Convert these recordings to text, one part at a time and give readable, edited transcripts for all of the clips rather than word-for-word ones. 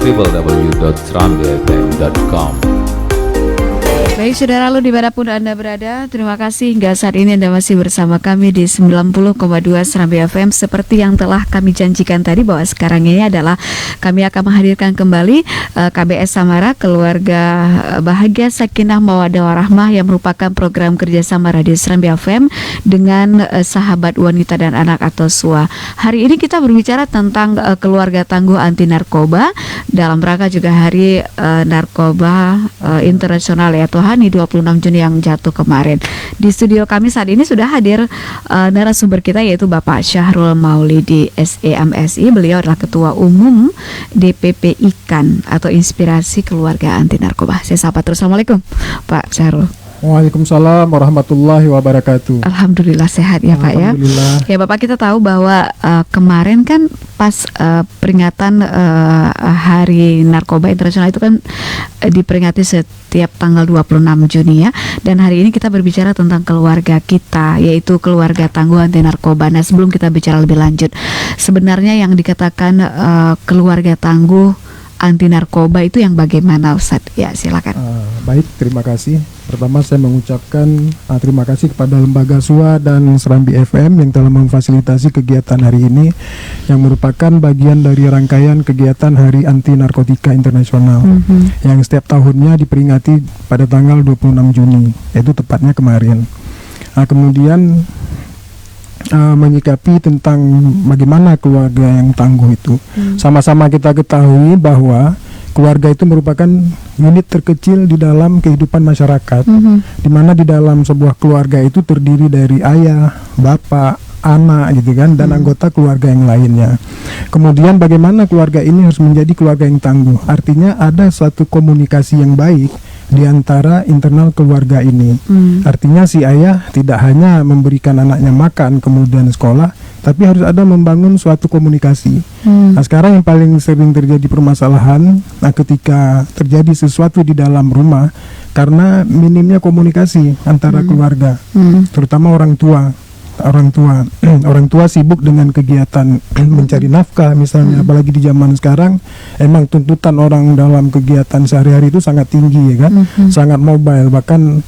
www.serambifm.com. Baik saudara, lalu dimanapun Anda berada, terima kasih hingga saat ini Anda masih bersama kami di 90,2 Serambi FM. Seperti yang telah kami janjikan tadi bahwa sekarang ini adalah kami akan menghadirkan kembali KBS Samara, Keluarga Bahagia Sakinah Mawaddah Warahmah, yang merupakan program kerjasama Radio Serambi FM dengan Sahabat Wanita dan Anak atau SUA. Hari ini kita berbicara tentang keluarga tangguh anti narkoba dalam rangka juga Hari Narkoba Internasional ya Tuhan, di 26 Juni yang jatuh kemarin. Di studio kami saat ini sudah hadir narasumber kita, yaitu Bapak Syahrul Maulidi SEMSI. Beliau adalah Ketua Umum DPP IKAN atau Inspirasi Keluarga Anti Narkoba. Saya sapa terus. Assalamualaikum Pak Syahrul. Waalaikumsalam warahmatullahi wabarakatuh. Alhamdulillah sehat ya Pak ya. Ya Bapak, kita tahu bahwa kemarin kan pas peringatan Hari Narkoba Internasional itu kan diperingati setiap tanggal 26 Juni ya. Dan hari ini kita berbicara tentang keluarga kita, yaitu keluarga tangguh anti narkoba. Nah, sebelum kita bicara lebih lanjut, sebenarnya yang dikatakan keluarga tangguh anti narkoba itu yang bagaimana Ustadz? Ya silakan. Baik, terima kasih. Pertama saya mengucapkan terima kasih kepada Lembaga SUA dan Serambi FM yang telah memfasilitasi kegiatan hari ini, yang merupakan bagian dari rangkaian kegiatan Hari Anti Narkotika Internasional yang setiap tahunnya diperingati pada tanggal 26 Juni, yaitu tepatnya kemarin. Kemudian menyikapi tentang bagaimana keluarga yang tangguh itu. Sama-sama kita ketahui bahwa keluarga itu merupakan unit terkecil di dalam kehidupan masyarakat, di mana di dalam sebuah keluarga itu terdiri dari ayah, bapak, anak gitu kan, dan anggota keluarga yang lainnya. Kemudian bagaimana keluarga ini harus menjadi keluarga yang tangguh? Artinya ada suatu komunikasi yang baik di antara internal keluarga ini. Artinya si ayah tidak hanya memberikan anaknya makan kemudian sekolah, tapi harus ada membangun suatu komunikasi. Nah, sekarang yang paling sering terjadi permasalahan ketika terjadi sesuatu di dalam rumah karena minimnya komunikasi antara keluarga, terutama orang tua. Orang tua sibuk dengan kegiatan mencari nafkah misalnya, apalagi di zaman sekarang emang tuntutan orang dalam kegiatan sehari-hari itu sangat tinggi ya kan, sangat mobile, bahkan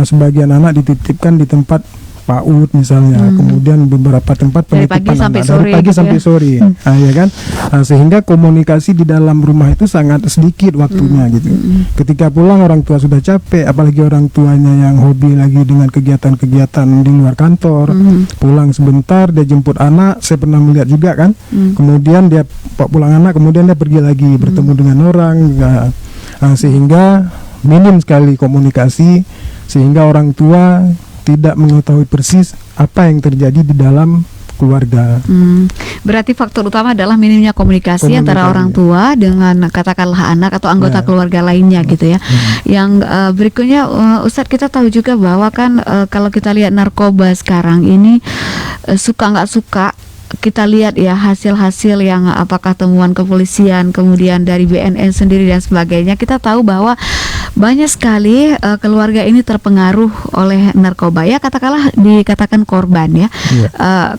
sebagian anak dititipkan di tempat PAUD misalnya, kemudian beberapa tempat penitipan anak dari pagi sampai sore, ya kan, sehingga komunikasi di dalam rumah itu sangat sedikit waktunya gitu. Ketika pulang orang tua sudah capek, apalagi orang tuanya yang hobi lagi dengan kegiatan-kegiatan di luar kantor, pulang sebentar dia jemput anak, saya pernah melihat juga kan, kemudian dia pulang anak, kemudian dia pergi lagi bertemu dengan orang, sehingga minim sekali komunikasi, sehingga orang tua tidak mengetahui persis apa yang terjadi di dalam keluarga. Berarti faktor utama adalah minimnya komunikasi antara orang tua dengan katakanlah anak atau anggota keluarga lainnya gitu ya. Yang berikutnya Ustadz, kita tahu juga bahwa kan kalau kita lihat narkoba sekarang ini suka nggak suka kita lihat ya hasil-hasil yang apakah temuan kepolisian, kemudian dari BNN sendiri dan sebagainya, kita tahu bahwa banyak sekali keluarga ini terpengaruh oleh narkoba ya, katakanlah dikatakan korban ya.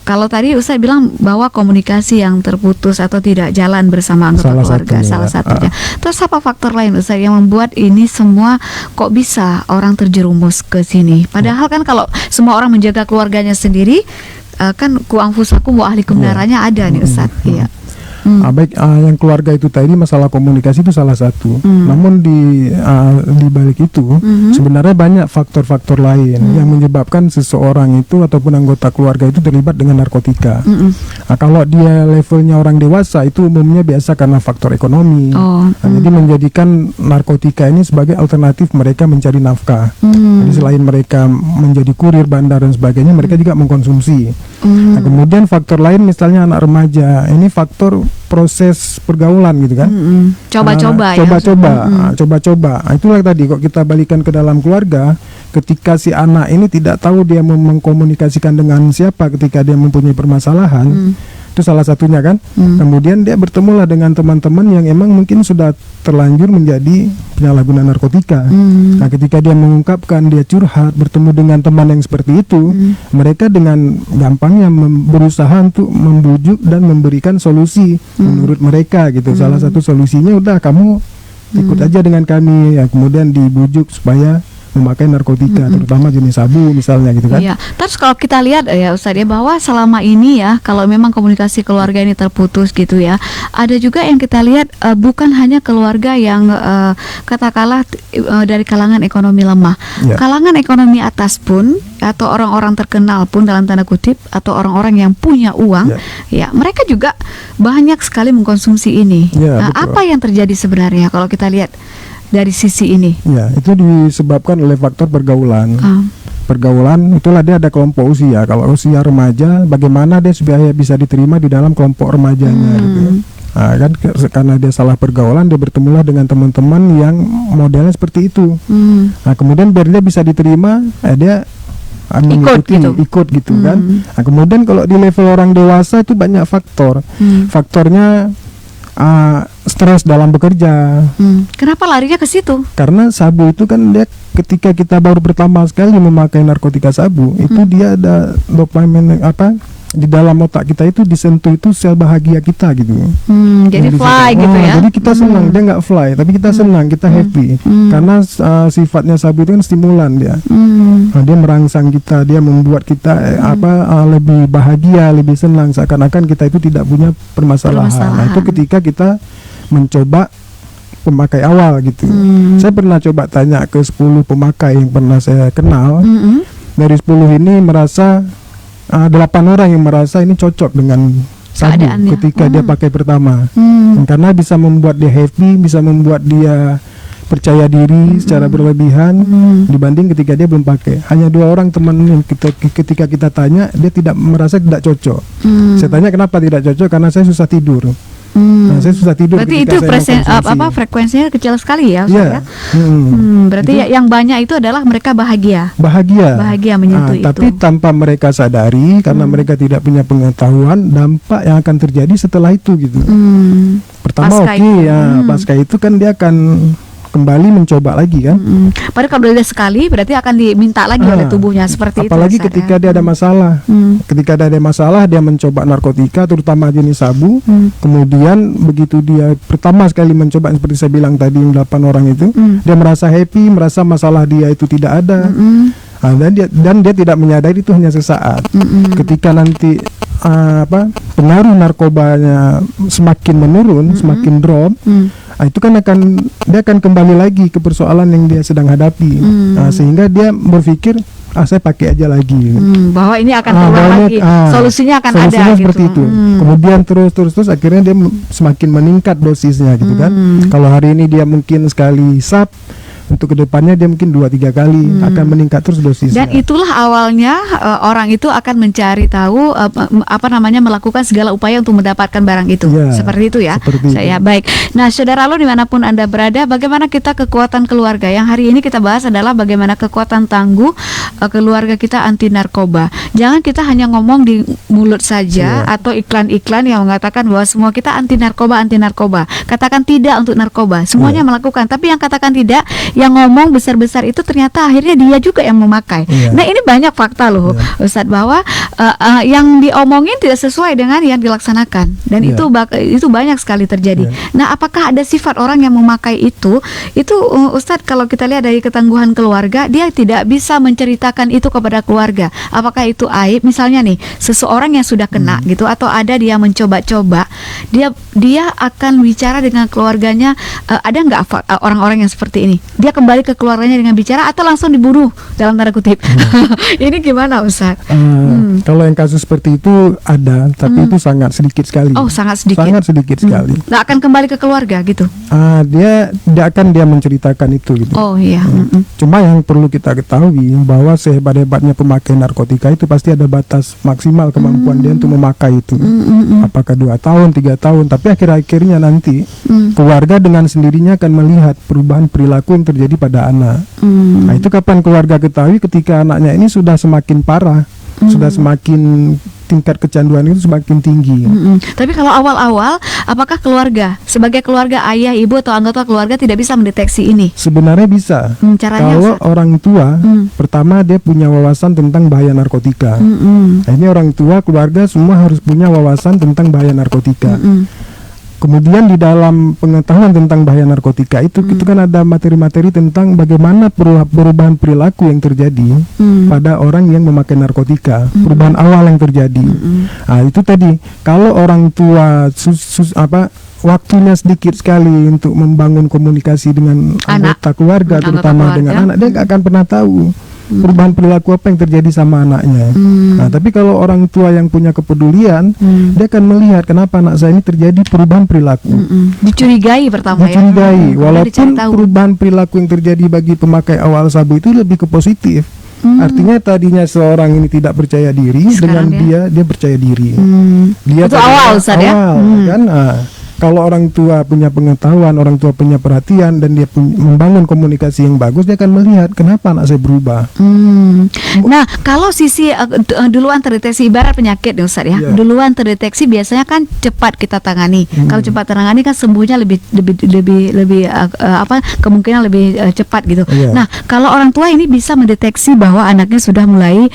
Kalau tadi Ustaz bilang bahwa komunikasi yang terputus atau tidak jalan bersama anggota keluarga salah satunya. Terus apa faktor lain Ustaz yang membuat ini semua kok bisa orang terjerumus ke sini? Padahal kan kalau semua orang menjaga keluarganya sendiri, kan ku anfusakum wa ahlikum naranya ada nih Ustaz. Iya. Baik, yang keluarga itu tadi masalah komunikasi itu salah satu. Namun di balik itu sebenarnya banyak faktor-faktor lain yang menyebabkan seseorang itu ataupun anggota keluarga itu terlibat dengan narkotika. Kalau dia levelnya orang dewasa itu umumnya biasa karena faktor ekonomi. Jadi menjadikan narkotika ini sebagai alternatif mereka mencari nafkah. Jadi selain mereka menjadi kurir, bandar dan sebagainya, mereka juga mengkonsumsi. Nah, kemudian faktor lain misalnya anak remaja, ini faktor proses pergaulan gitu kan, coba-coba. Itulah tadi kok kita balikan ke dalam keluarga, ketika si anak ini tidak tahu dia mengkomunikasikan dengan siapa ketika dia mempunyai permasalahan, Itu salah satunya kan. Kemudian dia bertemulah dengan teman-teman yang emang mungkin sudah terlanjur menjadi penyalahguna narkotika. Nah, ketika dia mengungkapkan, dia curhat, bertemu dengan teman yang seperti itu, mereka dengan gampangnya berusaha untuk membujuk dan memberikan solusi menurut mereka gitu. Salah satu solusinya, udah kamu ikut aja dengan kami, ya, kemudian dibujuk supaya memakai narkotika, terutama jenis sabu misalnya gitu kan. Iya. Terus kalau kita lihat ya Ustadz ya, bahwa selama ini ya, kalau memang komunikasi keluarga ini terputus gitu ya, ada juga yang kita lihat bukan hanya keluarga yang katakanlah dari kalangan ekonomi lemah, kalangan ekonomi atas pun, atau orang-orang terkenal pun dalam tanda kutip, atau orang-orang yang punya uang, ya mereka juga banyak sekali mengkonsumsi ini. Nah, apa yang terjadi sebenarnya kalau kita lihat dari sisi ini? Ya, itu disebabkan oleh faktor pergaulan. Pergaulan, itulah dia ada kelompok usia. Kalau usia remaja, bagaimana dia supaya bisa diterima di dalam kelompok remajanya gitu. Nah, kan karena dia salah pergaulan, dia bertemulah dengan teman-teman yang modelnya seperti itu. Nah, kemudian biar dia bisa diterima, dia ikut gitu kan. Nah, kemudian kalau di level orang dewasa itu banyak faktor. Faktornya stres dalam bekerja. Kenapa larinya ke situ? Karena sabu itu kan dia ketika kita baru pertama sekali memakai narkotika sabu, itu dia ada dopamin di dalam otak kita itu disentuh itu sel bahagia kita gitu. Jadi fly gitu ya. Jadi kita senang, dia nggak fly, tapi kita senang, kita happy. Karena sifatnya sabu itu kan stimulan dia. Dia merangsang kita, dia membuat kita lebih bahagia, lebih senang, seakan-akan kita itu tidak punya permasalahan. Nah, itu ketika kita mencoba pemakai awal gitu. Saya pernah coba tanya ke 10 pemakai yang pernah saya kenal. Dari 10 ini merasa 8 orang yang merasa ini cocok dengan sabu ketika dia pakai pertama. Karena bisa membuat dia happy, bisa membuat dia percaya diri secara berlebihan dibanding ketika dia belum pakai. Hanya 2 orang teman yang ketika kita tanya, dia tidak merasa tidak cocok. Saya tanya kenapa tidak cocok, karena saya susah tidur. Nah, saya susah tidur. Berarti itu frekuensinya kecil sekali ya, Ustaz, ya? Berarti yang banyak itu adalah mereka bahagia menyentuh itu. Tapi tanpa mereka sadari, karena mereka tidak punya pengetahuan dampak yang akan terjadi setelah itu gitu. Pertama pasca itu kan dia akan kembali mencoba lagi kan. Padahal kalau udah sekali berarti akan diminta lagi oleh tubuhnya seperti itu. Apalagi ketika dia ada masalah. Ketika ada masalah, dia mencoba narkotika terutama jenis sabu. Kemudian begitu dia pertama sekali mencoba seperti saya bilang tadi 8 orang itu, dia merasa happy, merasa masalah dia itu tidak ada. Dan dia tidak menyadari itu hanya sesaat. Ketika nanti pengaruh narkobanya semakin menurun, semakin drop, itu kan dia akan kembali lagi ke persoalan yang dia sedang hadapi. Sehingga dia berpikir, saya pakai aja lagi. Bahwa ini akan keluar lagi, solusinya akan ada seperti gitu. itu. Kemudian terus akhirnya dia semakin meningkat dosisnya gitu kan. Kalau hari ini dia mungkin sekali sab, untuk kedepannya dia mungkin 2-3 kali akan meningkat terus dosisnya. Dan itulah awalnya orang itu akan mencari tahu melakukan segala upaya untuk mendapatkan barang itu. Seperti itu ya. Baik. Nah, saudara lo dimanapun Anda berada, bagaimana kita kekuatan keluarga? Yang hari ini kita bahas adalah bagaimana kekuatan tangguh keluarga kita anti narkoba. Jangan kita hanya ngomong di mulut saja atau iklan-iklan yang mengatakan bahwa semua kita anti narkoba. Katakan tidak untuk narkoba. Semuanya melakukan, tapi yang katakan tidak, yang ngomong besar-besar itu ternyata akhirnya dia juga yang memakai. Nah, ini banyak fakta loh, Ustadz, bahwa yang diomongin tidak sesuai dengan yang dilaksanakan, dan itu banyak sekali terjadi. Nah, apakah ada sifat orang yang memakai itu Ustadz, kalau kita lihat dari ketangguhan keluarga, dia tidak bisa menceritakan itu kepada keluarga. Apakah itu aib? Misalnya nih, seseorang yang sudah kena gitu, atau ada dia mencoba-coba, dia akan bicara dengan keluarganya. Ada nggak orang-orang yang seperti ini? Dia kembali ke keluarganya dengan bicara atau langsung dibunuh dalam tanda kutip. Ini gimana, Ustaz? Kalau yang kasus seperti itu ada, tapi itu sangat sedikit sekali. Oh, sangat sedikit. Sangat sedikit sekali. Nggak akan kembali ke keluarga gitu. Dia akan menceritakan itu gitu. Oh iya. Cuma yang perlu kita ketahui bahwa sehebat-hebatnya pemakai narkotika itu pasti ada batas maksimal kemampuan dia untuk memakai itu. Apakah 2 tahun, 3 tahun, tapi akhir-akhirnya nanti keluarga dengan sendirinya akan melihat perubahan perilaku yang terjadi pada anak. Nah, itu kapan keluarga ketahui? Ketika anaknya ini sudah semakin parah, sudah semakin tingkat kecanduan itu semakin tinggi. Tapi kalau awal-awal, apakah keluarga, sebagai keluarga ayah, ibu atau anggota keluarga tidak bisa mendeteksi ini? Sebenarnya bisa. Caranya Kalau orang tua, pertama dia punya wawasan tentang bahaya narkotika. Nah, ini orang tua, keluarga semua harus punya wawasan tentang bahaya narkotika. Kemudian di dalam pengetahuan tentang bahaya narkotika itu kan ada materi-materi tentang bagaimana perubahan perilaku yang terjadi pada orang yang memakai narkotika, perubahan awal yang terjadi. Nah, itu tadi kalau orang tua waktunya sedikit sekali untuk membangun komunikasi dengan anggota keluarga, terutama dengan anak, dia nggak akan pernah tahu perubahan perilaku apa yang terjadi sama anaknya. Nah, tapi kalau orang tua yang punya kepedulian, dia akan melihat kenapa anak saya ini terjadi perubahan perilaku. Dicurigai pertama Dicurigai, walaupun perubahan perilaku yang terjadi bagi pemakai awal sabu itu lebih ke positif. Artinya tadinya seorang ini tidak percaya diri, sekarang dengan dia percaya diri. Dia itu awal, Ustaz, ya? Kan? Kalau orang tua punya pengetahuan, orang tua punya perhatian, dan dia membangun komunikasi yang bagus, dia akan melihat kenapa anak saya berubah. Nah, kalau sisi duluan terdeteksi, ibarat penyakit ya Ustaz ya, duluan terdeteksi biasanya kan cepat kita tangani. Kalau cepat tertangani kan sembuhnya lebih kemungkinan lebih cepat gitu. Nah, kalau orang tua ini bisa mendeteksi bahwa anaknya sudah mulai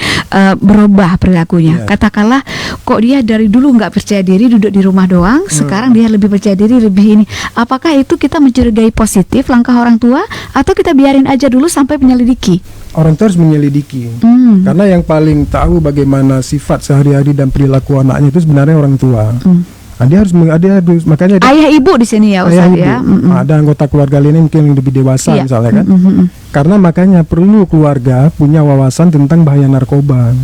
berubah perilakunya. Katakanlah kok dia dari dulu nggak percaya diri, duduk di rumah doang, sekarang dia lebih percaya diri, lebih ini. Apakah itu kita mencurigai positif langkah orang tua, atau kita biarin aja dulu sampai menyelidiki? Orang tua harus menyelidiki, karena yang paling tahu bagaimana sifat sehari-hari dan perilaku anaknya itu sebenarnya orang tua. Dia harus makanya ayah ibu di sini ya Ustaz ya. Ada anggota keluarga lainnya mungkin yang lebih dewasa misalnya kan. Karena makanya perlu keluarga punya wawasan tentang bahaya narkoba.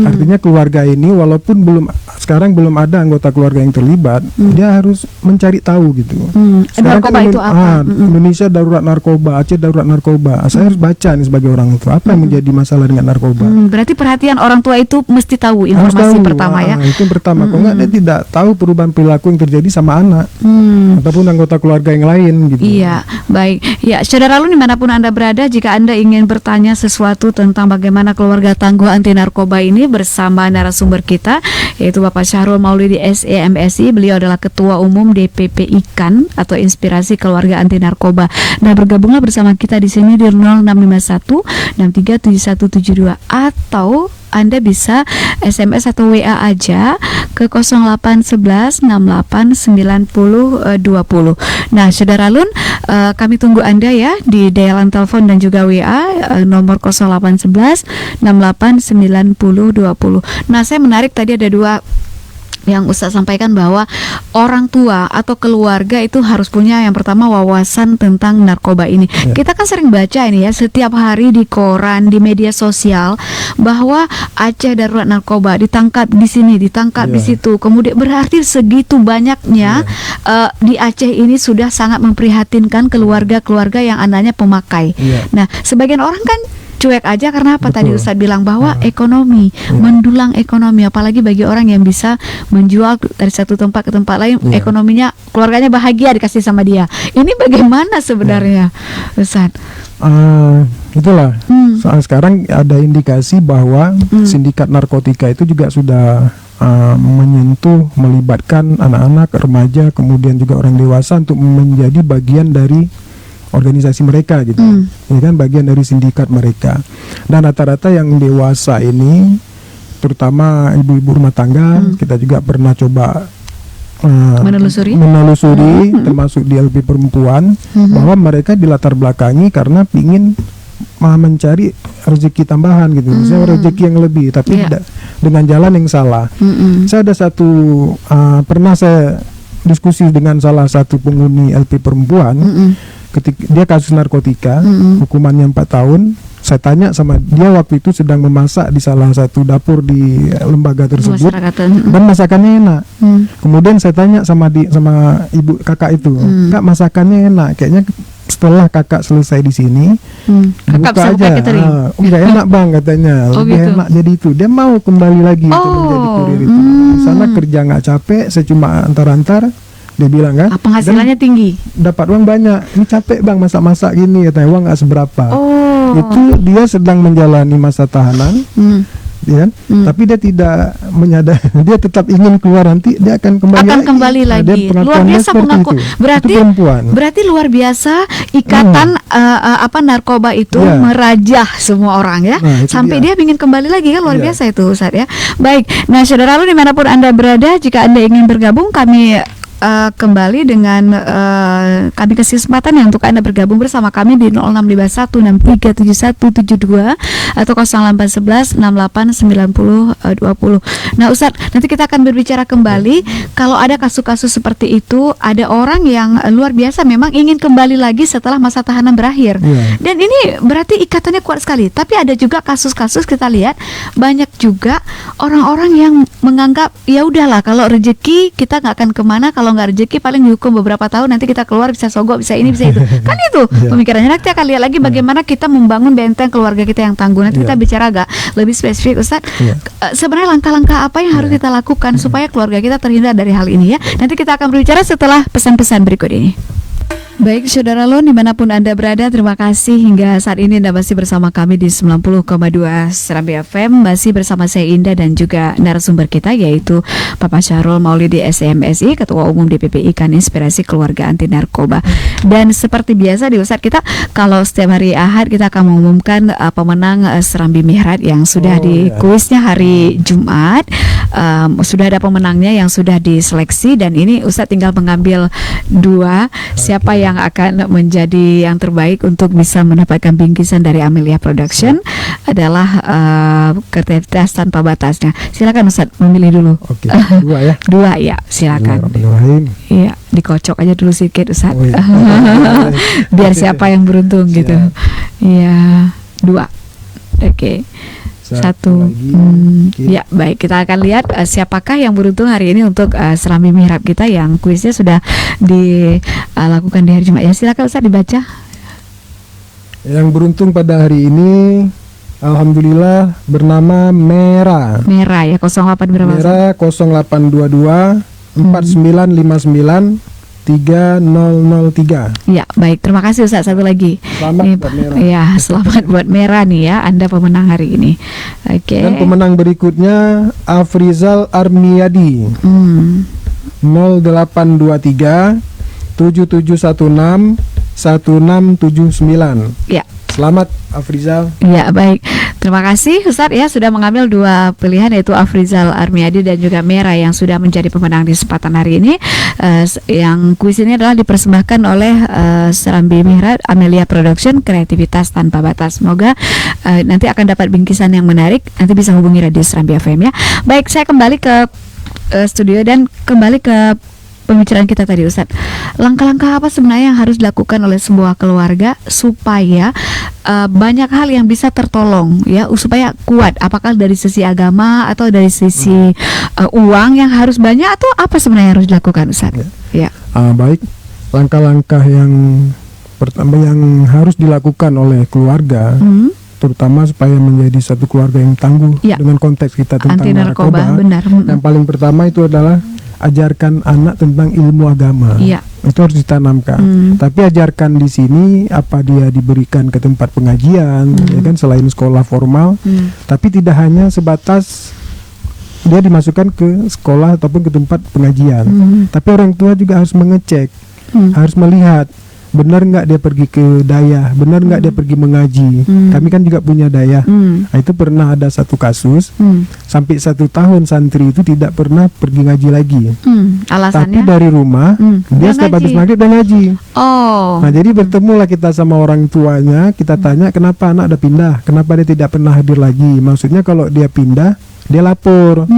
Artinya keluarga ini walaupun sekarang belum ada anggota keluarga yang terlibat, dia harus mencari tahu gitu. Sekarang narkoba itu apa? Indonesia darurat narkoba, Aceh darurat narkoba. Saya harus baca nih sebagai orang tua apa yang menjadi masalah dengan narkoba. Berarti perhatian orang tua itu mesti tahu informasi pertama ya. Itu yang pertama. Kalau nggak dia tidak tahu perubahan perilaku yang terjadi sama anak ataupun anggota keluarga yang lain gitu. Iya, baik. Ya, saudara lu dimanapun Anda berada, jika Anda ingin bertanya sesuatu tentang bagaimana keluarga tangguh anti narkoba ini bersama narasumber kita, yaitu Bapak Syahrul Maulidi SEMSI. Beliau adalah Ketua Umum DPP IKAN atau Inspirasi Keluarga Anti Narkoba. Nah, bergabunglah bersama kita di sini di 0651 637172, atau Anda bisa SMS atau WA aja ke 0811 68 90 20. Nah, Saudara Lun, kami tunggu Anda ya di dialan telepon dan juga WA nomor 0811 68 90 20. Nah, saya menarik tadi ada dua yang Ustaz sampaikan, bahwa orang tua atau keluarga itu harus punya yang pertama wawasan tentang narkoba ini. Kita kan sering baca ini ya, setiap hari di koran, di media sosial, bahwa Aceh darurat narkoba, ditangkap di sini, ditangkap di situ. Kemudian berarti segitu banyaknya di Aceh ini sudah sangat memprihatinkan keluarga-keluarga yang anaknya pemakai. Nah, sebagian orang kan cuek aja karena apa? Tadi Ustaz bilang bahwa ekonomi, mendulang ekonomi, apalagi bagi orang yang bisa menjual dari satu tempat ke tempat lain, ekonominya, keluarganya bahagia dikasih sama dia. Ini bagaimana sebenarnya, Ustaz? Itulah soal sekarang ada indikasi bahwa sindikat narkotika itu juga sudah menyentuh, melibatkan anak-anak, remaja, kemudian juga orang dewasa untuk menjadi bagian dari organisasi mereka gitu, ya kan, bagian dari sindikat mereka. Dan rata-rata yang dewasa ini, terutama ibu-ibu rumah tangga, kita juga pernah coba menelusuri termasuk di LP perempuan, bahwa mereka dilatar belakangi karena ingin mencari rezeki tambahan gitu, misalnya rezeki yang lebih, tapi tidak dengan jalan yang salah. Saya ada pernah saya diskusi dengan salah satu penghuni LP perempuan. Ketika dia kasus narkotika, hukumannya 4 tahun. Saya tanya sama dia, waktu itu sedang memasak di salah satu dapur di lembaga tersebut, dan masakannya enak. Kemudian saya tanya sama ibu kakak itu, Kak, masakannya enak, kayaknya setelah kakak selesai di sini, buka aja. Enggak enak bang katanya, lebih gitu. Enak jadi itu. Dia mau kembali lagi untuk menjadi kurir itu. Di sana kerja nggak capek, saya cuma antar-antar. Dia bilang kan, penghasilannya tinggi, dapat uang banyak. Ini capek bang masak-masak gini, katanya uang nggak seberapa. Itu dia sedang menjalani masa tahanan. ya kan? Tapi dia tidak menyadari, dia tetap ingin keluar, nanti dia akan kembali lagi. Dia Luar pengakuannya biasa seperti pengaku. itu. Berarti Itu perempuan. berarti luar biasa ikatan narkoba itu Iya. merajah semua orang ya. Nah, itu Sampai dia ingin kembali lagi kan, luar Iya. biasa itu Ustadz ya. Baik. Nah, saudara lu dimanapun Anda berada, jika Anda ingin bergabung, kami kembali dengan kami kasih kesempatan ya untuk Anda bergabung bersama kami di 0651637172 atau 0811689020. Nah, Ustadz, nanti kita akan berbicara kembali kalau ada kasus-kasus seperti itu, ada orang yang luar biasa memang ingin kembali lagi setelah masa tahanan berakhir. Iya. Dan ini berarti ikatannya kuat sekali. Tapi ada juga kasus-kasus kita lihat banyak juga orang-orang yang menganggap ya udahlah, kalau rezeki kita nggak akan kemana, kalau nggak rezeki paling dihukum beberapa tahun, nanti kita keluar bisa sogok, bisa ini, bisa itu. Kan itu Iya. pemikirannya. Nanti akan lihat lagi bagaimana kita membangun benteng keluarga kita yang tangguh. Nanti kita Iya. bicara agak lebih spesifik, Ustadz. Iya. Sebenarnya langkah-langkah apa yang harus kita lakukan supaya keluarga kita terhindar dari hal ini ya. Nanti kita akan berbicara setelah pesan-pesan berikut ini. Baik, saudara lo dimanapun Anda berada, terima kasih hingga saat ini Anda masih bersama kami di 90,2 Serambi FM. Masih bersama saya Indah dan juga narasumber kita yaitu Bapak Syahrul Maulidi SMSI, Ketua Umum DPP IKAN Inspirasi Keluarga Anti Narkoba. Dan seperti biasa di Ustadz, kita kalau setiap hari Ahad kita akan mengumumkan pemenang Serambi Mihrad yang sudah kuisnya hari Jumat. Sudah ada pemenangnya yang sudah diseleksi dan ini Ustadz tinggal mengambil dua. Siapa yang akan menjadi yang terbaik untuk bisa mendapatkan bingkisan dari Amelia Production adalah Kreativitas Tanpa Batasnya. Silakan Ustadz memilih dulu. Oke, dua ya. Dua ya, silakan. Bismillahirrahmanirrahim. Iya, dikocok aja dulu sedikit Ustadz. Oh, iya. Biar Oke. siapa yang beruntung gitu. Iya, dua. Oke. Satu. lagi. Oke. Ya, baik, kita akan lihat siapakah yang beruntung hari ini untuk Serambi Mihrab kita yang kuisnya sudah dilakukan di hari Jumat. Ya, silakan Ustaz dibaca. Yang beruntung pada hari ini, alhamdulillah, bernama Merah. Merah ya, 08 berapa? Ustaz? Merah 0822 4959 3003. Ya, baik, terima kasih Ustaz. Satu lagi. Selamat Ini, buat Merah. ya, selamat buat Merah nih ya, Anda pemenang hari ini. Oke. Dan pemenang berikutnya Afrizal Armiadi Hmm. 0823 7716 1679. Ya. Selamat Afrizal. Ya, baik. Terima kasih Ustadz ya sudah mengambil dua pilihan yaitu Afrizal Armiadi dan juga Merah yang sudah menjadi pemenang di kesempatan hari ini. Yang kuis ini adalah dipersembahkan oleh Serambi Mihrad Amelia Production, Kreativitas Tanpa Batas. Semoga nanti akan dapat bingkisan yang menarik. Nanti bisa hubungi Radio Serambi FM ya. Baik, saya kembali ke studio dan kembali ke pembicaraan kita tadi Ustadz. Langkah-langkah apa sebenarnya yang harus dilakukan oleh sebuah keluarga supaya banyak hal yang bisa tertolong ya, supaya kuat, apakah dari sisi agama atau dari sisi uang yang harus banyak, atau apa sebenarnya yang harus dilakukan Ustadz? Ya. Baik, langkah-langkah yang pertama yang harus dilakukan oleh keluarga, terutama supaya menjadi satu keluarga yang tangguh Ya. dengan konteks kita tentang Anti narkoba, benar. Yang paling pertama itu adalah ajarkan anak tentang ilmu agama. Iya. Itu harus ditanamkan. Tapi ajarkan di sini apa dia diberikan ke tempat pengajian, ya kan, selain sekolah formal. Tapi tidak hanya sebatas dia dimasukkan ke sekolah ataupun ke tempat pengajian. Tapi orang tua juga harus mengecek, harus melihat benar nggak dia pergi ke dayah, benar nggak dia pergi mengaji. Kami kan juga punya dayah. Nah, itu pernah ada satu kasus sampai 1 tahun santri itu tidak pernah pergi ngaji lagi. Tapi Alasannya? dari rumah dia Dia setiap ngaji. habis maghrib dia ngaji. Oh. Nah, jadi bertemulah kita sama orang tuanya, kita tanya kenapa anak udah pindah, kenapa dia tidak pernah hadir lagi. Maksudnya kalau dia pindah, dia lapor.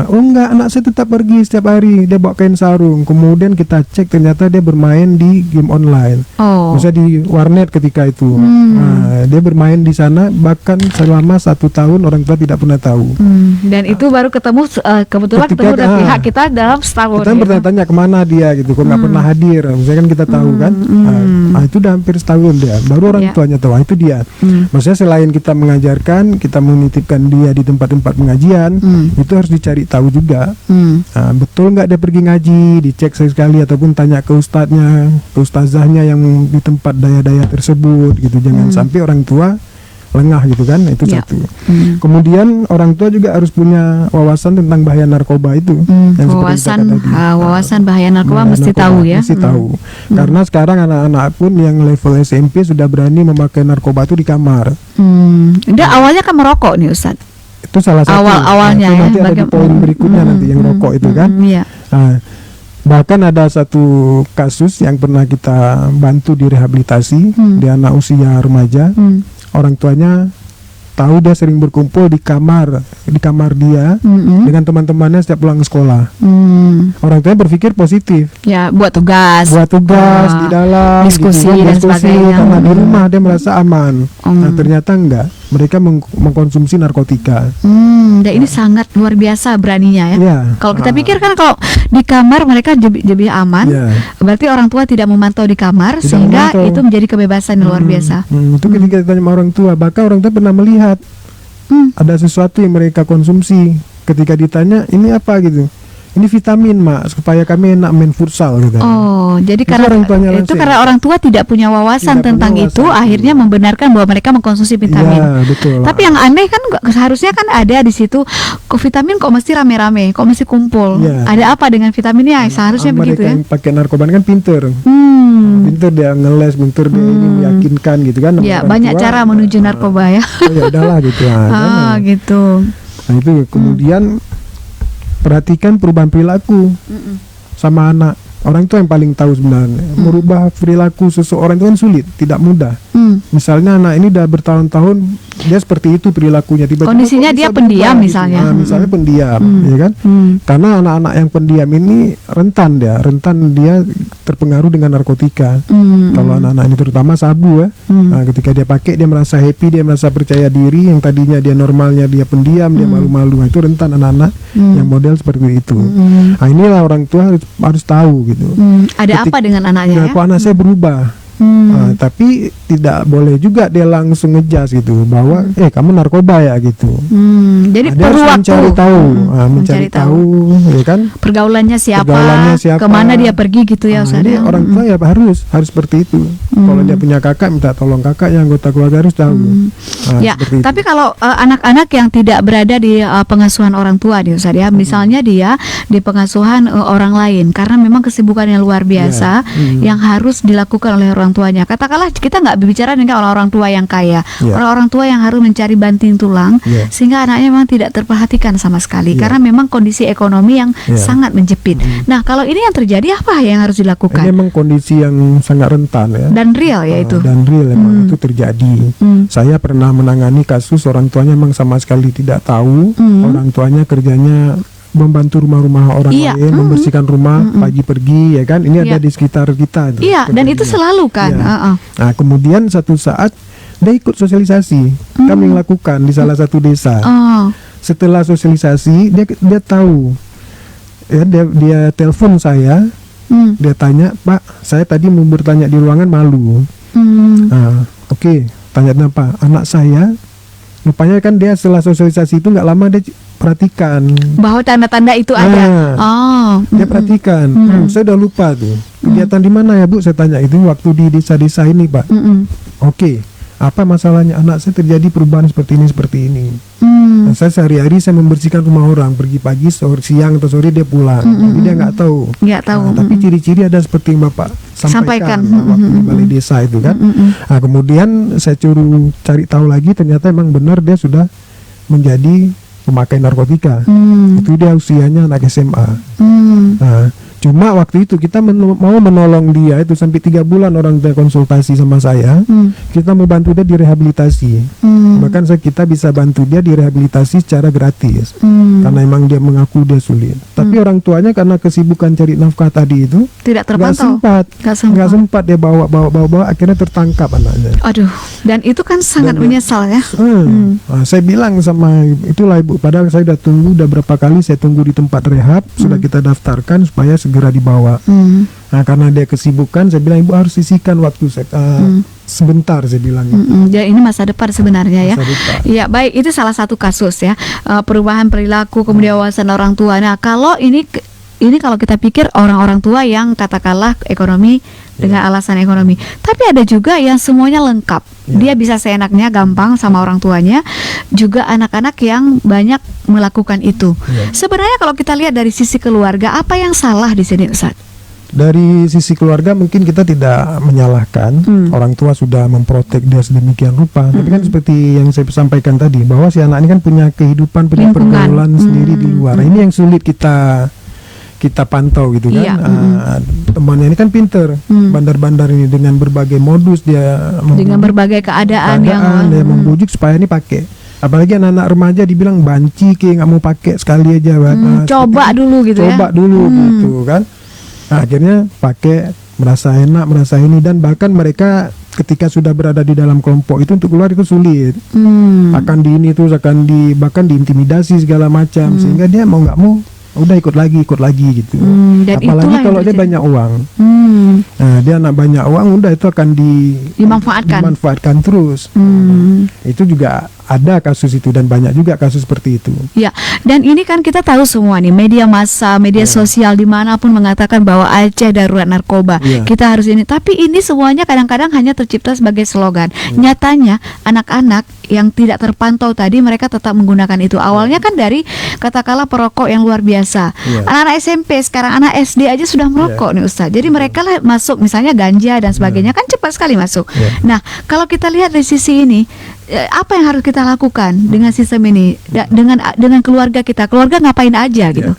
Oh enggak, anak saya tetap pergi setiap hari, dia bawa kain sarung. Kemudian kita cek, ternyata dia bermain di game online. Oh. Misalnya di warnet ketika itu. Nah, dia bermain di sana bahkan selama 1 tahun orang tua tidak pernah tahu. Dan itu baru ketemu kebetulan Ketika- ketemu dengan pihak kita dalam setahun. Kita gitu. bertanya-tanya kemana dia gitu, kok nggak pernah hadir. Misalnya kan kita tahu kan, nah, itu udah hampir setahun dia. Baru orang Ya. tuanya tahu, itu dia. Maksudnya selain kita mengajarkan, kita menitipkan dia di tempat-tempat pengajian, itu harus dicari tahu juga. Nah, betul nggak dia pergi ngaji, dicek sekali ataupun tanya ke ustadznya, ke ustazahnya yang di tempat daya-daya tersebut gitu. Jangan sampai orang tua lengah gitu kan, itu Ya. satu. Kemudian orang tua juga harus punya wawasan tentang bahaya narkoba itu. Yang seperti kita tadi. Wawasan bahaya narkoba Bahaya mesti narkoba, tahu ya. Mesti tahu. Karena sekarang anak-anak pun yang level SMP sudah berani memakai narkoba itu di kamar. Dia awalnya kan merokok nih Ustadz. Itu salah satu. Awal-awalnya Itu ya, nanti ada di poin berikutnya nanti yang rokok itu kan. Iya. Nah, bahkan ada satu kasus yang pernah kita bantu di rehabilitasi di anak usia remaja. Orang tuanya tahu dia sering berkumpul di kamar dia dengan teman-temannya setiap pulang sekolah. Orang tuanya berpikir positif, Ya, buat tugas di dalam diskusi gitu kan, dan sebagainya. karena di rumah dia merasa aman. Nah, ternyata enggak, mereka mengkonsumsi narkotika. Dan ini sangat luar biasa beraninya ya. Ya. Kalau kita pikir kan kalau di kamar mereka lebih aman, Ya. berarti orang tua tidak memantau di kamar Tidak sehingga memantau. itu menjadi kebebasan yang luar biasa. Itu ketika ditanya sama orang tua, bahkan orang tua pernah melihat ada sesuatu yang mereka konsumsi. Ketika ditanya ini apa gitu, ini vitamin mak supaya kami enak main futsal gitu. Oh, jadi Itu orang tuanya itu langsung. karena orang tua tidak punya wawasan Tidak tentang punya itu, wawasan. akhirnya membenarkan bahwa mereka mengkonsumsi vitamin. Iya, betul. Tapi yang aneh kan seharusnya kan ada di situ, kok vitamin kok mesti rame-rame, kok mesti kumpul. Iya. Ada apa dengan vitaminnya? Seharusnya begitu mereka ya. yang pakai narkoba kan pinter. Pinter dia ngeles, pinter dia ini meyakinkan gitu kan. sama Ya, orang banyak tua. cara menuju narkoba ya. Oh ya udahlah gitu kan. Gitu. Nah itu kemudian perhatikan perubahan perilaku sama anak. Orang tua yang paling tahu sebenarnya. Merubah perilaku seseorang itu kan sulit, tidak mudah. Misalnya anak ini udah bertahun-tahun dia seperti itu perilakunya, tiba-tiba Kondisinya kok dia bisa pendiam berubah gitu. misalnya. Nah, misalnya pendiam, ya kan? Karena anak-anak yang pendiam ini rentan dia terpengaruh dengan narkotika. Kalau anak-anak ini terutama sabu ya. Nah, ketika dia pakai dia merasa happy, dia merasa percaya diri. Yang tadinya dia normalnya dia pendiam, dia malu-malu. Nah, itu rentan anak-anak yang model seperti itu. Nah, inilah orang tua harus tahu gitu. Ada apa dengan anaknya ya? Kok anak saya berubah? Nah, tapi tidak boleh juga dia langsung ngejas gitu bahwa kamu narkoba ya gitu. Jadi Dia perlu harus waktu mencari tahu, mencari tahu, ya kan? pergaulannya siapa, siapa, kemana dia pergi gitu ya Nah, Ustaz ini ya. orang tua ya harus seperti itu. Kalau dia punya kakak minta tolong kakaknya, anggota keluarga harus tahu. Nah, Ya, seperti itu. tapi kalau anak-anak yang tidak berada di pengasuhan orang tua nih Ustaz ya, misalnya dia di pengasuhan orang lain karena memang kesibukannya luar biasa yang harus dilakukan oleh orang tuanya. Katakanlah kita nggak berbicara dengan orang tua yang kaya, orang-orang tua yang harus mencari banting tulang sehingga anaknya memang tidak terperhatikan sama sekali karena memang kondisi ekonomi yang sangat menjepit. Nah, kalau ini yang terjadi apa yang harus Ini dilakukan? memang kondisi yang sangat rentan ya. Dan real ya itu. Dan real memang itu terjadi. Saya pernah menangani kasus orang tuanya memang sama sekali tidak tahu. Orang tuanya kerjanya membantu rumah-rumah orang lain, membersihkan rumah, pagi pergi ya kan. Ini ada di sekitar kita itu. Iya, dan itu selalu kan. Nah, kemudian satu saat dia ikut sosialisasi. Kami lakukan di salah satu desa. Setelah sosialisasi dia tahu. Ya, dia telepon saya. Dia tanya, "Pak, saya tadi mau bertanya di ruangan malu." Oke, tanya apa? Anak saya rupanya kan dia setelah sosialisasi itu nggak lama dia perhatikan bahwa tanda-tanda itu ada. Dia perhatikan. Saya udah lupa tuh kegiatan di mana ya Bu, saya tanya itu waktu di desa-desa ini Pak. Oke, apa masalahnya? Anak saya terjadi perubahan seperti ini. Dan saya sehari-hari saya membersihkan rumah orang, pergi pagi, siang atau sore dia pulang. Jadi dia nggak tahu. Tapi ciri-ciri ada seperti yang Bapak sampaikan waktu di balai desa itu kan. Nah, kemudian saya cari tahu lagi, ternyata emang benar dia sudah menjadi pemakai narkotika. Itu dia usianya anak SMA. Nah, cuma waktu itu kita mau menolong dia itu sampai 3 bulan orang dia konsultasi sama saya. Kita mau bantu dia direhabilitasi. Bahkan kita bisa bantu dia direhabilitasi secara gratis. Karena emang dia mengaku dia sulit. Tapi orang tuanya karena kesibukan cari nafkah tadi itu tidak terpantau. Nggak sempat dia bawa akhirnya tertangkap anaknya. Aduh, dan itu kan sangat menyesal ya. Nah, saya bilang sama itulah Ibu, padahal saya udah berapa kali saya tunggu di tempat rehab, sudah kita daftarkan supaya segera dibawa. Nah, karena dia kesibukan, saya bilang Ibu harus sisihkan waktu sebentar, saya bilang. Jadi ini masa depan sebenarnya ya. Masa depan. Ya, baik, itu salah satu kasus ya. Perubahan perilaku, kemudian wawasan orang tua. Nah, kalau ini kalau kita pikir orang-orang tua yang katakanlah ekonomi dengan alasan ekonomi. Tapi ada juga yang semuanya lengkap. Dia bisa seenaknya, gampang sama orang tuanya. Juga anak-anak yang banyak melakukan itu. Sebenarnya kalau kita lihat dari sisi keluarga, apa yang salah di sini, Ustaz? Dari sisi keluarga mungkin kita tidak menyalahkan orang tua sudah memprotek dia sedemikian rupa, tapi kan seperti yang saya sampaikan tadi bahwa si anak ini kan punya kehidupan, punya pergaulan sendiri di luar. Ini yang sulit kita pantau gitu kan. Temannya ini kan pinter, bandar-bandar ini dengan berbagai modus dia dengan berbagai keadaan yang dia membujuk supaya ini pakai. Apalagi anak-anak remaja dibilang banci nggak mau pakai sekali aja, coba dulu gitu coba dulu gitu kan. Nah, akhirnya pakai, merasa enak, merasa ini, dan bahkan mereka ketika sudah berada di dalam kelompok itu untuk keluar itu sulit. Akan bahkan diintimidasi segala macam, sehingga dia mau nggak mau udah ikut lagi gitu. Apalagi kalau dia banyak uang. Nah, dia anak banyak uang, udah itu akan dimanfaatkan terus. Itu juga ada kasus itu, dan banyak juga kasus seperti itu. Ya, dan ini kan kita tahu semua nih, media massa, media sosial dimanapun mengatakan bahwa Aceh darurat narkoba. Kita harus ini, tapi ini semuanya kadang-kadang hanya tercipta sebagai slogan. Nyatanya anak-anak yang tidak terpantau tadi mereka tetap menggunakan itu. Awalnya kan dari katakanlah perokok yang luar biasa. Anak-anak SMP sekarang, anak SD aja sudah merokok nih Ustaz. Jadi mereka lah masuk misalnya ganja dan sebagainya kan cepat sekali masuk. Nah, kalau kita lihat dari sisi ini, apa yang harus kita lakukan dengan sistem ini, dengan keluarga kita? Keluarga ngapain aja gitu?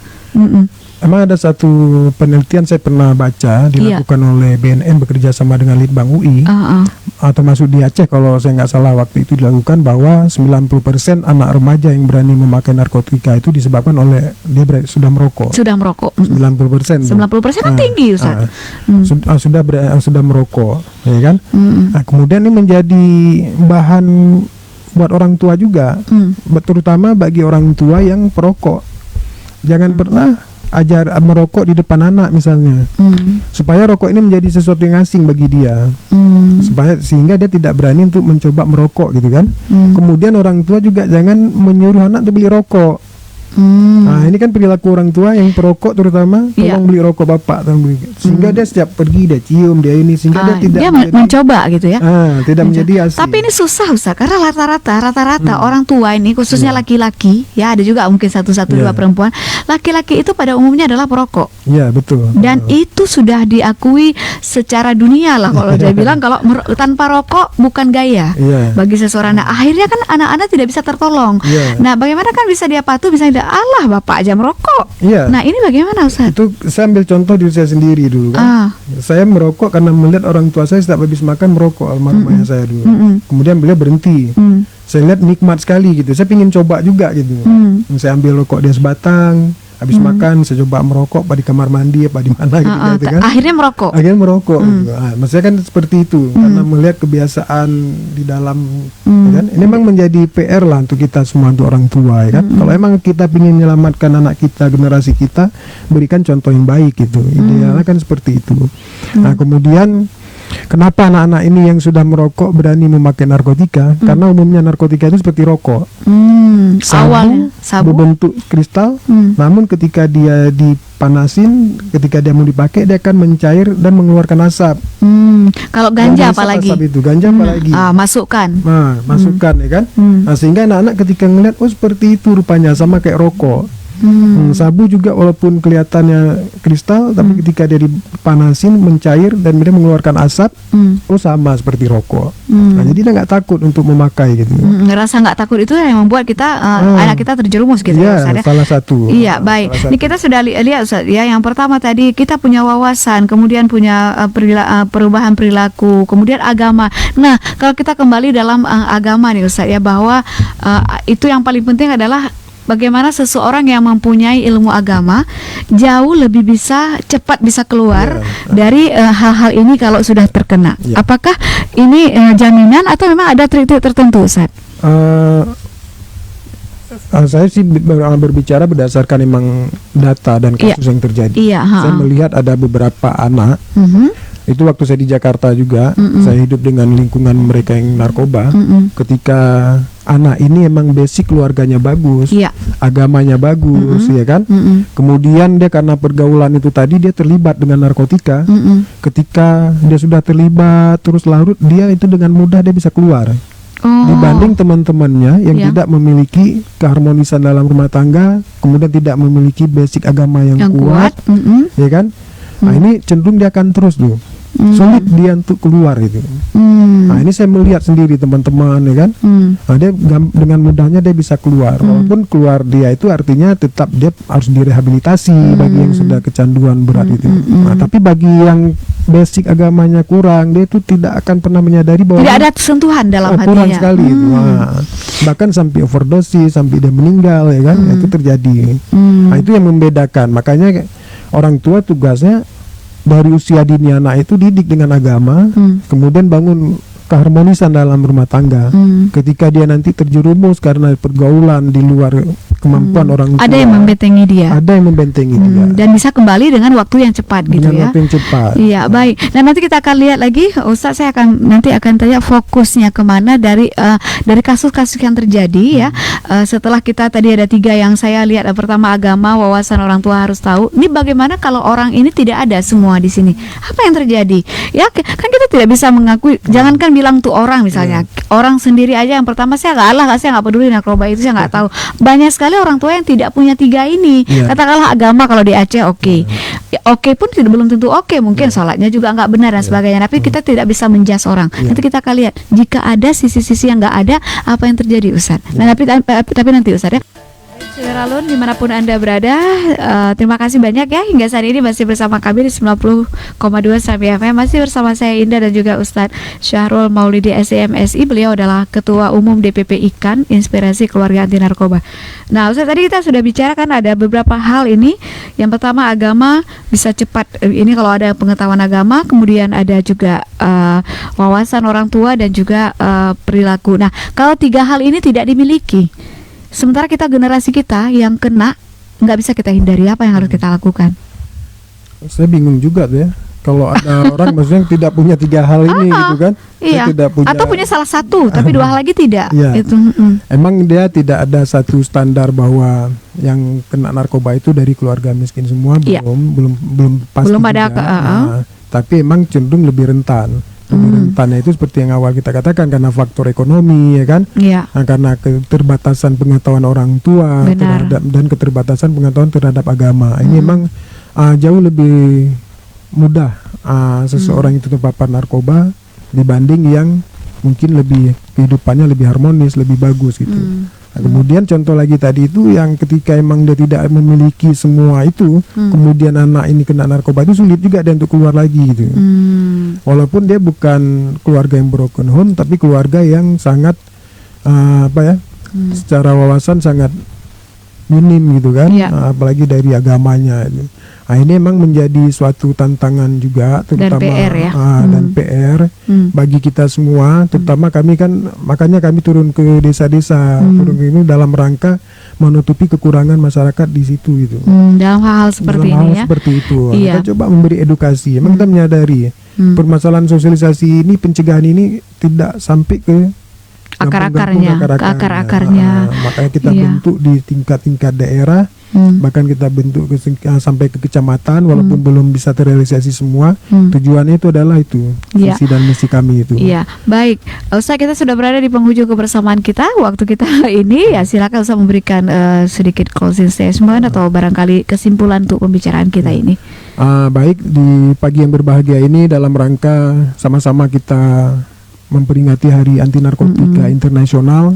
Emang ada satu penelitian saya pernah baca dilakukan oleh BNN bekerja sama dengan Litbang UI, termasuk di Aceh kalau saya nggak salah waktu itu dilakukan, bahwa 90% anak remaja yang berani memakai narkotika itu disebabkan oleh dia sudah merokok. 90%. 90% kan tinggi Ustaz. Sudah merokok, ya kan? Nah, kemudian ini menjadi bahan buat orang tua juga, terutama bagi orang tua yang perokok. Jangan pernah ajar merokok di depan anak misalnya, supaya rokok ini menjadi sesuatu yang asing bagi dia, sehingga dia tidak berani untuk mencoba merokok gitu kan. Kemudian orang tua juga jangan menyuruh anak untuk beli rokok. Nah, ini kan perilaku orang tua yang perokok terutama, tolong beli rokok bapak, sehingga dia setiap pergi dia cium, dia ini, sehingga dia tidak mencoba gitu ya. Tidak menjadi asing. Tapi ini susah Ustaz, karena rata-rata orang tua ini khususnya laki-laki, ya ada juga mungkin 1-2 perempuan, laki-laki itu pada umumnya adalah perokok. Iya, betul. Dan itu sudah diakui secara dunia lah kalau saya bilang, kalau tanpa rokok bukan gaya bagi seseorang. Nah, akhirnya kan anak-anak tidak bisa tertolong. Nah, bagaimana kan bisa dia patuh, bisa tidak, Allah bapak aja merokok. Nah, ini bagaimana Ustaz? Itu saya ambil contoh diri saya sendiri dulu kan. Saya merokok karena melihat orang tua saya setiap habis makan merokok, almarhum ayah saya dulu. Kemudian beliau berhenti. Saya lihat nikmat sekali gitu. Saya pingin coba juga gitu. Saya ambil rokok dia sebatang. Habis makan saya coba merokok di kamar mandi di mana gitu kan. Akhirnya merokok. Gitu. Maksudnya kan seperti itu, karena melihat kebiasaan di dalam kan. Ini memang menjadi PR lah untuk kita semua, untuk orang tua ya kan. Kalau emang kita ingin menyelamatkan anak kita, generasi kita, berikan contoh yang baik gitu. Idealnya kan seperti itu. Nah, kemudian kenapa anak-anak ini yang sudah merokok berani memakai narkotika? Karena umumnya narkotika itu seperti rokok. Sabu berbentuk kristal, namun ketika dia dipanasin, ketika dia mau dipakai, dia akan mencair dan mengeluarkan asap. Kalau ganja apalagi? Ganja apalagi? Masukkan. Masukkan ya kan? Nah, sehingga anak-anak ketika ngeliat, oh seperti itu rupanya, sama kayak rokok. Sabu juga walaupun kelihatannya kristal, tapi ketika dia dipanasin mencair dan dia mengeluarkan asap, oh sama seperti rokok. Nah, jadi dia nggak takut untuk memakai gitu. Ngerasa nggak takut itu yang membuat kita anak kita terjerumus gitu ya. Salah satu. Iya, baik. Ini kita sudah lihat Ustaz ya. Yang pertama tadi kita punya wawasan, kemudian punya perubahan perilaku, kemudian agama. Nah, kalau kita kembali dalam agama nih Ustaz ya, bahwa itu yang paling penting adalah bagaimana seseorang yang mempunyai ilmu agama jauh lebih cepat bisa keluar dari hal-hal ini kalau sudah terkena. Apakah ini jaminan atau memang ada trik-trik tertentu, Ustaz? Saya sih berbicara berdasarkan memang data dan kasus yang terjadi. Saya melihat ada beberapa anak Itu waktu saya di Jakarta juga, saya hidup dengan lingkungan mereka yang narkoba. Ketika anak ini emang basic keluarganya bagus, Iya. agamanya bagus, ya kan. Kemudian dia karena pergaulan itu tadi dia terlibat dengan narkotika. Ketika dia sudah terlibat terus larut, dia itu dengan mudah dia bisa keluar. Dibanding teman-temannya yang Ya. tidak memiliki keharmonisan dalam rumah tangga, kemudian tidak memiliki basic agama yang kuat, ya kan. Nah ini cenderung dia akan terus tuh sulit dia untuk keluar itu. Nah ini saya melihat sendiri teman-teman, ya kan. Nah, dia dengan mudahnya dia bisa keluar. Walaupun keluar dia itu artinya tetap dia harus direhabilitasi bagi yang sudah kecanduan berat itu. Nah, tapi bagi yang basic agamanya kurang, dia itu tidak akan pernah menyadari bahwa Tidak ada sentuhan dalam hatinya. kurang sekali itu. Nah, bahkan sampai overdosis, sampai dia meninggal, ya kan. Itu terjadi. Nah, itu yang membedakan. Makanya orang tua tugasnya dari usia dini anak itu didik dengan agama, kemudian bangun keharmonisan dalam rumah tangga. Ketika dia nanti terjerumus karena pergaulan di luar kemampuan orang tua, Ada yang membentengi dia. ada yang membentengi dia Dan bisa kembali dengan waktu yang cepat gitu dengan ya. waktu yang cepat. Iya, baik. Dan nanti kita akan lihat lagi, Ustaz, saya nanti akan tanya fokusnya kemana dari kasus-kasus yang terjadi ya. Setelah kita tadi ada 3 yang saya lihat. Pertama, agama, wawasan orang tua harus tahu. Ini bagaimana kalau orang ini tidak ada semua di sini? Apa yang terjadi? Ya kan kita tidak bisa mengakui. Jangankan bilang tuh orang misalnya, orang sendiri aja yang pertama saya nggak peduli narkoba itu, saya nggak tahu. Banyak sekali orang tua yang tidak punya 3 ini. Katakanlah agama kalau di Aceh ya, oke pun belum tentu oke, mungkin sholatnya juga nggak benar dan sebagainya. Tapi kita tidak bisa menjas orang. Nanti kita akan lihat jika ada sisi-sisi yang nggak ada, apa yang terjadi, Ustaz. Nah, tapi nanti, Ustaz, ya. Saudara Alun, dimanapun Anda berada, terima kasih banyak ya. Hingga saat ini masih bersama kami di 90,2 Serambi FM. Masih bersama saya Indah dan juga Ustadz Syahrul Maulidi SEMSI. Beliau adalah Ketua Umum DPP IKAN, Inspirasi Keluarga Anti Narkoba. Nah, Ustadz, tadi kita sudah bicara kan ada beberapa hal ini. Yang pertama, agama bisa cepat. Ini kalau ada pengetahuan agama, kemudian ada juga wawasan orang tua dan juga perilaku. Nah, kalau 3 hal ini tidak dimiliki, sementara generasi kita yang kena, nggak bisa kita hindari, apa yang harus kita lakukan? Saya bingung juga tuh ya. Kalau ada orang maksudnya yang tidak punya 3 hal ini gitu kan. Iya. Tidak punya, atau punya salah satu tapi 2 hal lagi tidak. Iya. Itu. Emang dia tidak ada satu standar bahwa yang kena narkoba itu dari keluarga miskin semua, Iya. belum pasti. Belum ada juga. Nah, tapi emang cenderung lebih rentan. Rentannya itu seperti yang awal kita katakan karena faktor ekonomi, ya kan. Iya. Nah, karena keterbatasan pengetahuan orang tua Benar. dan keterbatasan pengetahuan terhadap agama. Ini emang jauh lebih mudah seseorang itu terpapar narkoba dibanding yang mungkin lebih kehidupannya lebih harmonis, lebih bagus gitu. Nah, kemudian contoh lagi tadi itu yang ketika emang dia tidak memiliki semua itu, kemudian anak ini kena narkoba, itu sulit juga dia untuk keluar lagi gitu. Walaupun dia bukan keluarga yang broken home, tapi keluarga yang sangat secara wawasan sangat minim gitu kan. Iya. Apalagi dari agamanya itu. Nah, ini memang menjadi suatu tantangan juga, terutama Dan PR ya. dan PR bagi kita semua, terutama kami kan, makanya kami turun ke desa-desa, turun ke ini dalam rangka menutupi kekurangan masyarakat di situ itu. Dalam hal seperti dalam ini hal ya. seperti itu, Iya. kita coba memberi edukasi. Emang kita menyadari permasalahan sosialisasi ini, pencegahan ini tidak sampai ke Akar-akarnya, ke akar-akarnya. Makanya kita Iya. bentuk di tingkat-tingkat daerah, bahkan kita bentuk sampai ke kecamatan, walaupun belum bisa terrealisasi semua. Tujuannya itu adalah itu, Iya. visi dan misi kami itu. Iya, baik. Ustaz, kita sudah berada di penghujung kebersamaan kita. Waktu kita ini ya, silakan Ustaz memberikan sedikit closing statement atau barangkali kesimpulan untuk pembicaraan kita ini. Baik, di pagi yang berbahagia ini dalam rangka sama-sama kita memperingati Hari Anti Narkotika Internasional.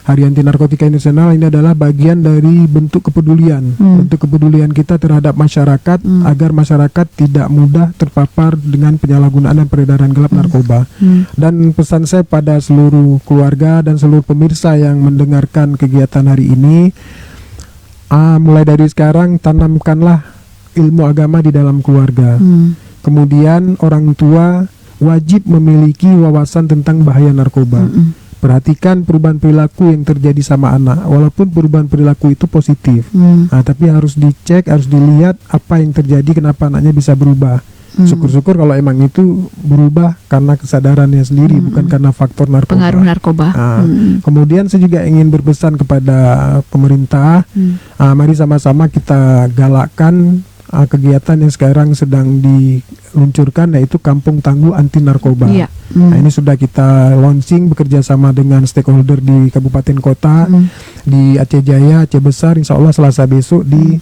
Hari Anti Narkotika Internasional ini adalah bagian dari bentuk kepedulian, bentuk kepedulian kita terhadap masyarakat agar masyarakat tidak mudah terpapar dengan penyalahgunaan dan peredaran gelap narkoba. Dan pesan saya pada seluruh keluarga dan seluruh pemirsa yang mendengarkan kegiatan hari ini, mulai dari sekarang tanamkanlah ilmu agama di dalam keluarga. Kemudian orang tua wajib memiliki wawasan tentang bahaya narkoba. Perhatikan perubahan perilaku yang terjadi sama anak, walaupun perubahan perilaku itu positif. Tapi harus dicek, harus dilihat apa yang terjadi, kenapa anaknya bisa berubah. Syukur-syukur kalau emang itu berubah karena kesadarannya sendiri, bukan karena faktor narkoba. Pengaruh narkoba. Kemudian saya juga ingin berpesan kepada pemerintah, mari sama-sama kita galakkan kegiatan yang sekarang sedang diluncurkan, yaitu Kampung Tangguh Anti Narkoba. Iya. Nah, ini sudah kita launching bekerja sama dengan stakeholder di kabupaten kota, di Aceh Jaya, Aceh Besar, insya Allah Selasa besok di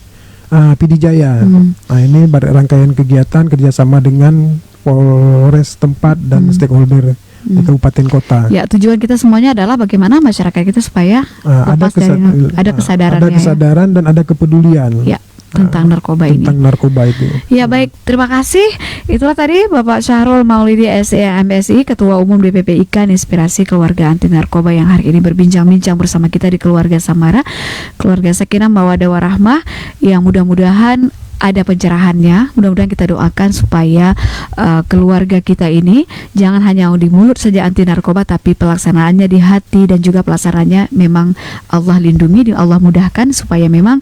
PD Jaya. Nah, ini rangkaian kegiatan kerjasama dengan Polres tempat dan stakeholder di kabupaten kota. Ya, tujuan kita semuanya adalah bagaimana masyarakat kita supaya lepas ada kesadaran, ada kesadaran dan ada kepedulian. Ya, tentang narkoba ini. Tentang narkoba itu. Ya, baik, terima kasih. Itulah tadi Bapak Syahrul Maulidi SEMSI, Ketua Umum DPP IKAN Inspirasi Keluarga Anti Narkoba, yang hari ini berbincang-bincang bersama kita di Keluarga Samara, Keluarga Sakinah Mawaddah Warahmah, yang mudah-mudahan ada pencerahannya. Mudah-mudahan kita doakan supaya keluarga kita ini jangan hanya di mulut saja anti narkoba, tapi pelaksanaannya di hati dan juga pelaksanaannya memang Allah lindungi, Allah mudahkan supaya memang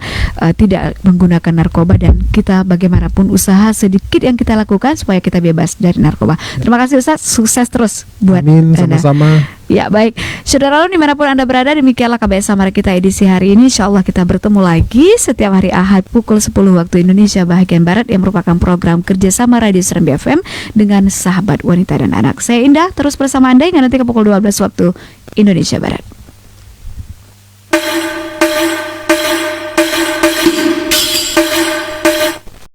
tidak menggunakan narkoba, dan kita bagaimanapun usaha sedikit yang kita lakukan supaya kita bebas dari narkoba. Terima kasih Ustaz, sukses terus buat Amin, Anda. sama-sama. Ya, baik, saudara dimanapun Anda berada, demikianlah KBS Samara kita edisi hari ini. Insya Allah kita bertemu lagi setiap hari Ahad pukul 10 waktu Indonesia bahagian Barat, yang merupakan program kerjasama Radio Serambi FM dengan sahabat wanita dan anak. Saya Indah, terus bersama Anda hingga nanti ke pukul 12 waktu Indonesia Barat.